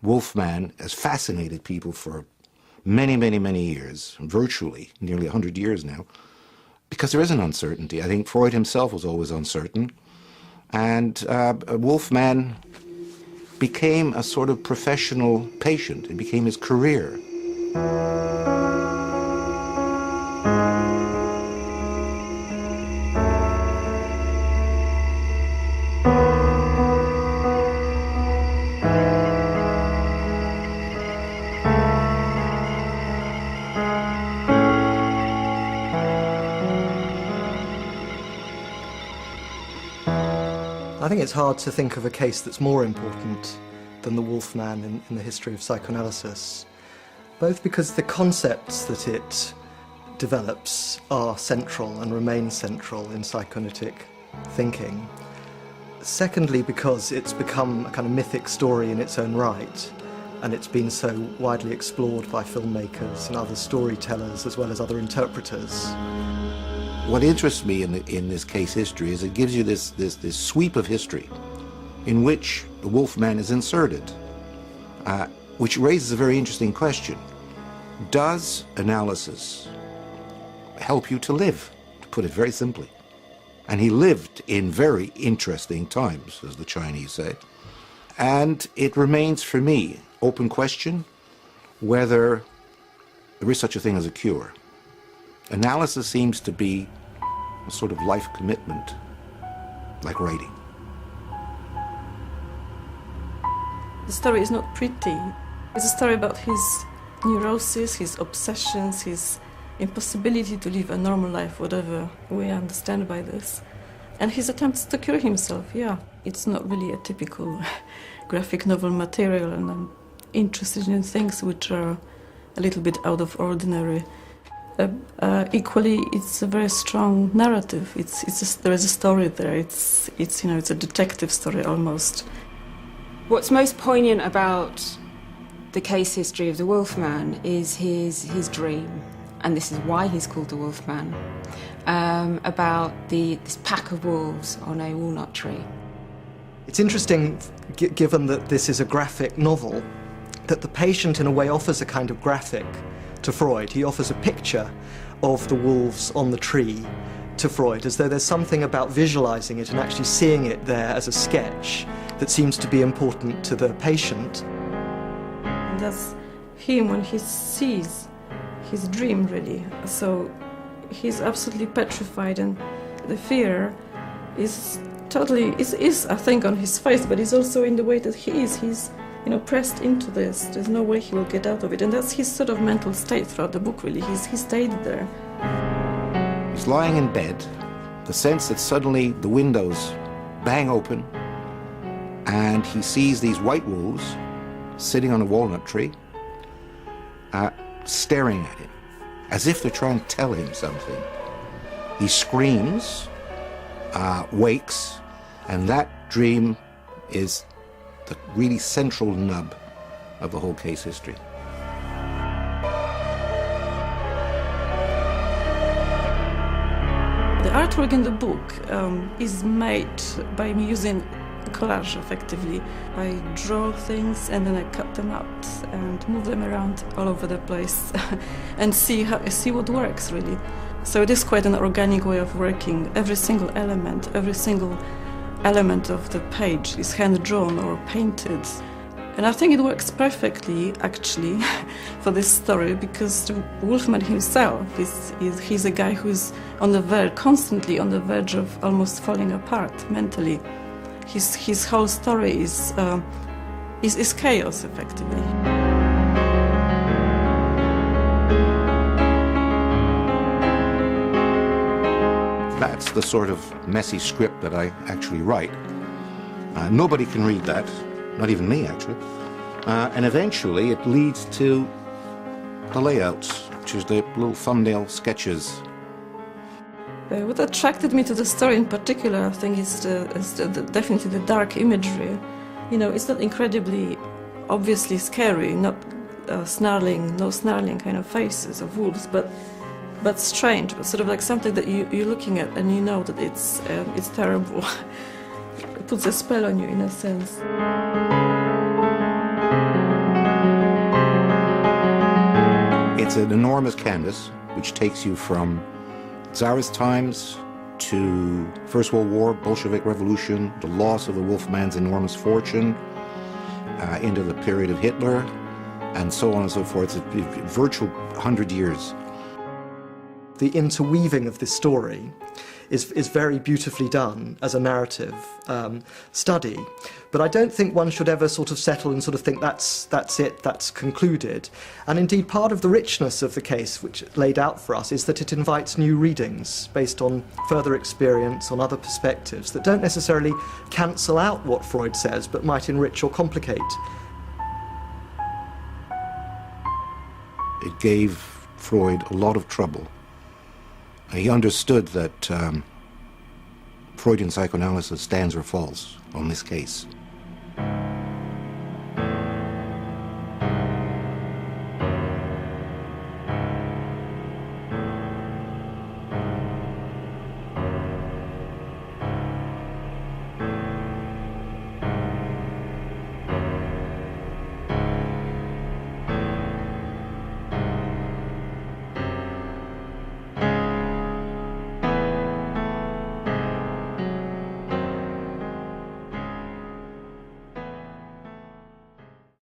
Wolfman has fascinated people for many, many, many years, virtually, nearly 100 years now, because there is an uncertainty. I think Freud himself was always uncertain, and Wolfman became a sort of professional patient. It became his career. I think it's hard to think of a case that's more important than the Wolfman in the history of psychoanalysis, both because the concepts that it develops are central and remain central in psychoanalytic thinking. Secondly, because it's become a kind of mythic story in its own right, and it's been so widely explored by filmmakers and other storytellers as well as other interpreters. What interests me in this case history is it gives you this sweep of history in which the Wolfman is inserted, which raises a very interesting question. Does analysis help you to live, to put it very simply? And he lived in very interesting times, as the Chinese say. And it remains for me, open question, whether there is such a thing as a cure. Analysis seems to be a sort of life commitment, like writing. The story is not pretty. It's a story about his neurosis, his obsessions, his impossibility to live a normal life, whatever we understand by this. And his attempts to cure himself, yeah. It's not really a typical graphic novel material, and I'm interested in things which are a little bit out of ordinary. Equally, it's a very strong narrative. There is a story there. It's a detective story almost. What's most poignant about the case history of the Wolfman is his dream, and this is why he's called the Wolfman, about this pack of wolves on a walnut tree. It's interesting, given that this is a graphic novel, that the patient in a way offers a kind of graphic to Freud. He offers a picture of the wolves on the tree to Freud, as though there's something about visualizing it and actually seeing it there as a sketch that seems to be important to the patient. And that's him when he sees his dream, really. So he's absolutely petrified, and the fear is totally, is I think, on his face, but it's also in the way that he is. He's pressed into this. There's no way he will get out of it. And that's his sort of mental state throughout the book, really. He stayed there. He's lying in bed, the sense that suddenly the windows bang open, and he sees these white wolves sitting on a walnut tree, staring at him, as if they're trying to tell him something. He screams, wakes, and that dream is the really central nub of the whole case history. The artwork in the book is made by me using collage, effectively. I draw things and then I cut them out and move them around all over the place and see what works, really. So it is quite an organic way of working. Every single element of the page is hand-drawn or painted. And I think it works perfectly, actually, for this story, because the Wolfman himself he's a guy who's constantly on the verge of almost falling apart mentally. His whole story is chaos, effectively. That's the sort of messy script that I actually write. Nobody can read that, not even me, actually. And eventually it leads to the layouts, which is the little thumbnail sketches. What attracted me to the story in particular, I think, is definitely the dark imagery. It's not incredibly obviously scary, not no snarling kind of faces of wolves, but strange, but sort of like something that you're looking at and you know that it's terrible. It puts a spell on you, in a sense. It's an enormous canvas which takes you from Tsarist times to First World War, Bolshevik Revolution, the loss of the Wolfman's enormous fortune, into the period of Hitler, and so on and so forth. It's a virtual 100 years. The interweaving of this story is very beautifully done as a narrative study, but I don't think one should ever sort of settle and sort of think that's it, that's concluded. And indeed, part of the richness of the case, which laid out for us, is that it invites new readings based on further experience, on other perspectives that don't necessarily cancel out what Freud says, but might enrich or complicate. It gave Freud a lot of trouble. He understood that Freudian psychoanalysis stands or falls on this case.